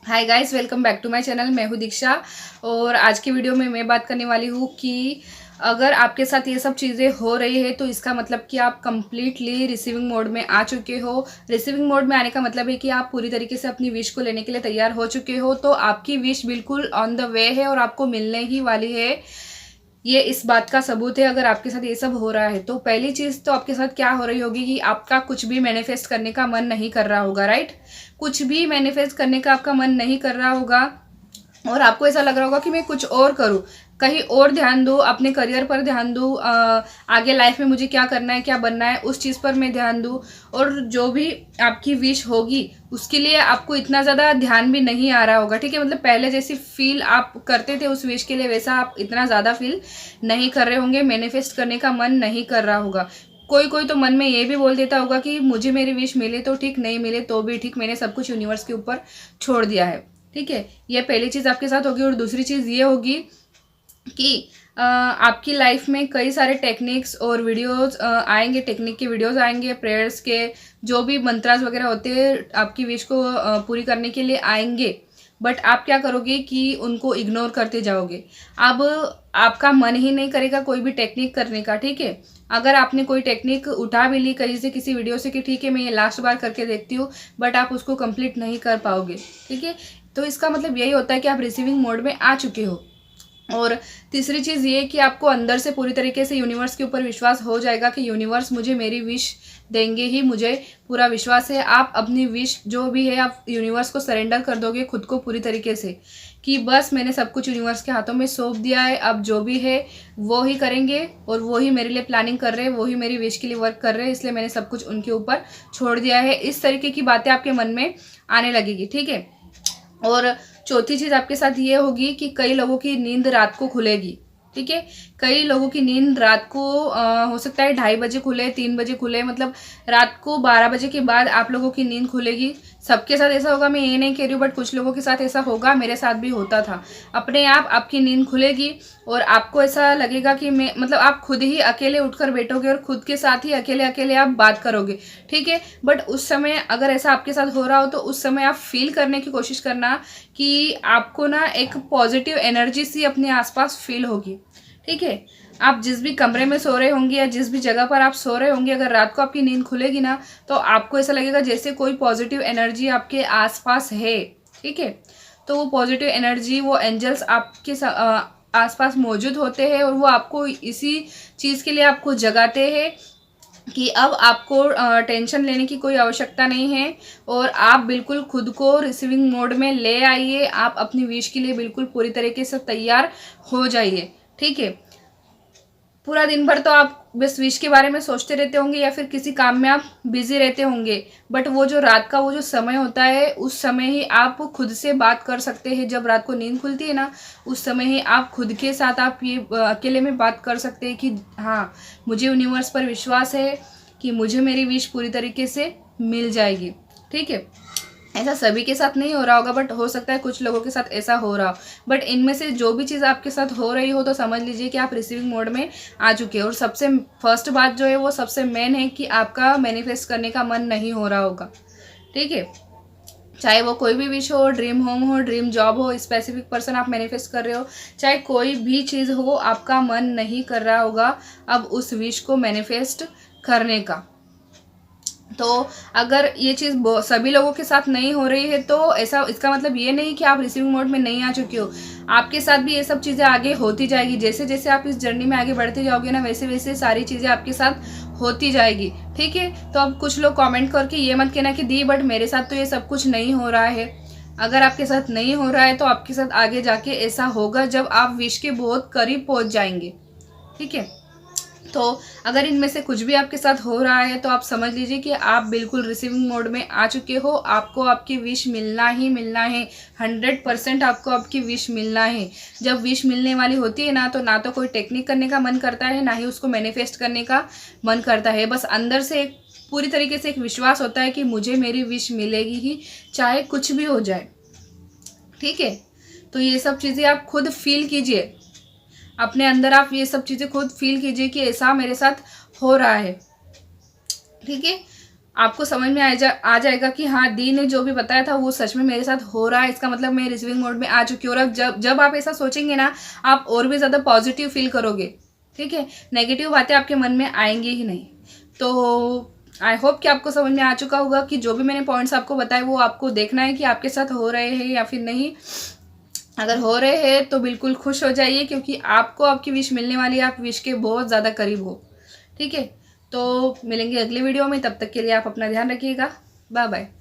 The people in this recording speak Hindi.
Hi guys, welcome back to my channel. मैं हूँ दीक्षा और आज की वीडियो में मैं बात करने वाली हूँ कि अगर आपके साथ ये सब चीज़ें हो रही है तो इसका मतलब कि आप कंप्लीटली रिसीविंग मोड में आ चुके हो। रिसीविंग मोड में आने का मतलब है कि आप पूरी तरीके से अपनी विश को लेने के लिए तैयार हो चुके हो। तो आपकी विश बिल्कुल ऑन द वे है और आपको मिलने ही वाली है। ये इस बात का सबूत है अगर आपके साथ ये सब हो रहा है। तो पहली चीज़ तो आपके साथ क्या हो रही होगी कि आपका कुछ भी मैनिफेस्ट करने का मन नहीं कर रहा होगा, राइट। कुछ भी मैनिफेस्ट करने का आपका मन नहीं कर रहा होगा और आपको ऐसा लग रहा होगा कि मैं कुछ और करूं, कहीं और ध्यान दूं, अपने करियर पर ध्यान दूं, आगे लाइफ में मुझे क्या करना है, क्या बनना है, उस चीज़ पर मैं ध्यान दूं। और जो भी आपकी विश होगी उसके लिए आपको इतना ज़्यादा ध्यान भी नहीं आ रहा होगा, ठीक है। मतलब पहले जैसी फील आप करते थे उस विश के लिए वैसा आप इतना ज़्यादा फील नहीं कर रहे होंगे, मैनिफेस्ट करने का मन नहीं कर रहा होगा। कोई कोई तो मन में ये भी बोल देता होगा कि मुझे मेरी विश मिले तो ठीक, नहीं मिले तो भी ठीक, मैंने सब कुछ यूनिवर्स के ऊपर छोड़ दिया है, ठीक है। ये पहली चीज़ आपके साथ होगी। और दूसरी चीज़ ये होगी कि आपकी लाइफ में कई सारे टेक्निक्स और वीडियोस आएंगे, टेक्निक के वीडियोस आएंगे, प्रेयर्स के जो भी मंत्रास वगैरह होते हैं आपकी विश को पूरी करने के लिए आएंगे। बट आप क्या करोगे कि उनको इग्नोर करते जाओगे। अब आपका मन ही नहीं करेगा कोई भी टेक्निक करने का, ठीक है। अगर आपने कोई टेक्निक उठा भी ली कहीं से, किसी वीडियो से कि ठीक है मैं ये लास्ट बार करके देखती हूँ, बट आप उसको कंप्लीट नहीं कर पाओगे, ठीक है। तो इसका मतलब यही होता है कि आप रिसीविंग मोड में आ चुके हो। और तीसरी चीज़ ये कि आपको अंदर से पूरी तरीके से यूनिवर्स के ऊपर विश्वास हो जाएगा कि यूनिवर्स मुझे मेरी विश देंगे ही, मुझे पूरा विश्वास है। आप अपनी विश जो भी है आप यूनिवर्स को सरेंडर कर दोगे खुद को पूरी तरीके से कि बस मैंने सब कुछ यूनिवर्स के हाथों में सौंप दिया है, अब जो भी है वो ही करेंगे और वो ही मेरे लिए प्लानिंग कर रहे हैं, वो ही मेरी विश के लिए वर्क कर रहे हैं, इसलिए मैंने सब कुछ उनके ऊपर छोड़ दिया है। इस तरीके की बातें आपके मन में आने लगेगी, ठीक है। और चौथी चीज़ आपके साथ ये होगी कि कई लोगों की नींद रात को खुलेगी, ठीक है। कई लोगों की नींद रात को हो सकता है 2:30 बजे खुले, 3 बजे खुले, मतलब रात को 12 बजे के बाद आप लोगों की नींद खुलेगी। सबके साथ ऐसा होगा मैं ये नहीं कह रही हूँ, बट कुछ लोगों के साथ ऐसा होगा, मेरे साथ भी होता था। अपने आप आपकी नींद खुलेगी और आपको ऐसा लगेगा कि मैं, मतलब आप खुद ही अकेले उठकर बैठोगे और खुद के साथ ही अकेले अकेले आप बात करोगे, ठीक है। बट उस समय अगर ऐसा आपके साथ हो रहा हो तो उस समय आप फील करने की कोशिश करना कि आपको ना एक पॉजिटिव एनर्जी सी अपने आसपास फील होगी, ठीक है। आप जिस भी कमरे में सो रहे होंगे या जिस भी जगह पर आप सो रहे होंगे, अगर रात को आपकी नींद खुलेगी ना तो आपको ऐसा लगेगा जैसे कोई पॉजिटिव एनर्जी आपके आसपास है, ठीक है। तो वो पॉजिटिव एनर्जी, वो एंजल्स आपके आसपास मौजूद होते हैं और वो आपको इसी चीज़ के लिए आपको जगाते हैं कि अब आपको टेंशन लेने की कोई आवश्यकता नहीं है और आप बिल्कुल खुद को रिसीविंग मोड में ले आइए। आप अपनी विश के लिए बिल्कुल पूरी तरीके से तैयार हो जाइए, ठीक है। पूरा दिन भर तो आप बस विश के बारे में सोचते रहते होंगे या फिर किसी काम में आप बिजी रहते होंगे, बट वो जो रात का वो जो समय होता है उस समय ही आप खुद से बात कर सकते हैं। जब रात को नींद खुलती है ना उस समय ही आप खुद के साथ आप ये अकेले में बात कर सकते हैं कि हाँ, मुझे यूनिवर्स पर विश्वास है कि मुझे मेरी विश पूरी तरीके से मिल जाएगी, ठीक है। ऐसा सभी के साथ नहीं हो रहा होगा, बट हो सकता है कुछ लोगों के साथ ऐसा हो रहा हो। बट इनमें से जो भी चीज़ आपके साथ हो रही हो तो समझ लीजिए कि आप रिसीविंग मोड में आ चुके हैं। और सबसे फर्स्ट बात जो है वो सबसे मेन है कि आपका मैनिफेस्ट करने का मन नहीं हो रहा होगा, ठीक है। चाहे वो कोई भी विश हो, ड्रीम होम हो, ड्रीम जॉब हो, स्पेसिफिक पर्सन आप मैनिफेस्ट कर रहे हो, चाहे कोई भी चीज़ हो, आपका मन नहीं कर रहा होगा अब उस विश को मैनिफेस्ट करने का। तो अगर ये चीज़ सभी लोगों के साथ नहीं हो रही है तो ऐसा, इसका मतलब ये नहीं कि आप रिसीविंग मोड में नहीं आ चुके हो। आपके साथ भी ये सब चीज़ें आगे होती जाएगी। जैसे जैसे आप इस जर्नी में आगे बढ़ते जाओगे ना वैसे वैसे सारी चीज़ें आपके साथ होती जाएगी, ठीक है। तो अब कुछ लोग कमेंट करके ये मत कहना कि दी बट मेरे साथ तो ये सब कुछ नहीं हो रहा है। अगर आपके साथ नहीं हो रहा है तो आपके साथ आगे जाके ऐसा होगा जब आप विश के बहुत करीब पहुँच जाएंगे, ठीक है। तो अगर इनमें से कुछ भी आपके साथ हो रहा है तो आप समझ लीजिए कि आप बिल्कुल रिसीविंग मोड में आ चुके हो। आपको आपकी विश मिलना ही मिलना है, 100% आपको आपकी विश मिलना है। जब विश मिलने वाली होती है ना तो कोई टेक्निक करने का मन करता है, ना ही उसको मैनिफेस्ट करने का मन करता है। बस अंदर से एक पूरी तरीके से एक विश्वास होता है कि मुझे मेरी विश मिलेगी ही, चाहे कुछ भी हो जाए, ठीक है। तो ये सब चीज़ें आप खुद फील कीजिए अपने अंदर, आप ये सब चीज़ें खुद फील कीजिए कि ऐसा मेरे साथ हो रहा है, ठीक है। आपको समझ में आ जाएगा कि हाँ, दी ने जो भी बताया था वो सच में मेरे साथ हो रहा है, इसका मतलब मैं रिसीविंग मोड में आ चुकी हूँ। और अब जब आप ऐसा सोचेंगे ना, आप और भी ज़्यादा पॉजिटिव फील करोगे। ठीक है, नेगेटिव बातें आपके मन में आएंगी ही नहीं। तो आई होप कि आपको समझ में आ चुका होगा कि जो भी मैंने पॉइंट्स आपको बताए वो आपको देखना है कि आपके साथ हो रहे हैं या फिर नहीं। अगर हो रहे हैं तो बिल्कुल खुश हो जाइए, क्योंकि आपको आपकी विश मिलने वाली है, आप विश के बहुत ज़्यादा करीब हो। ठीक है, तो मिलेंगे अगले वीडियो में, तब तक के लिए आप अपना ध्यान रखिएगा। Bye bye.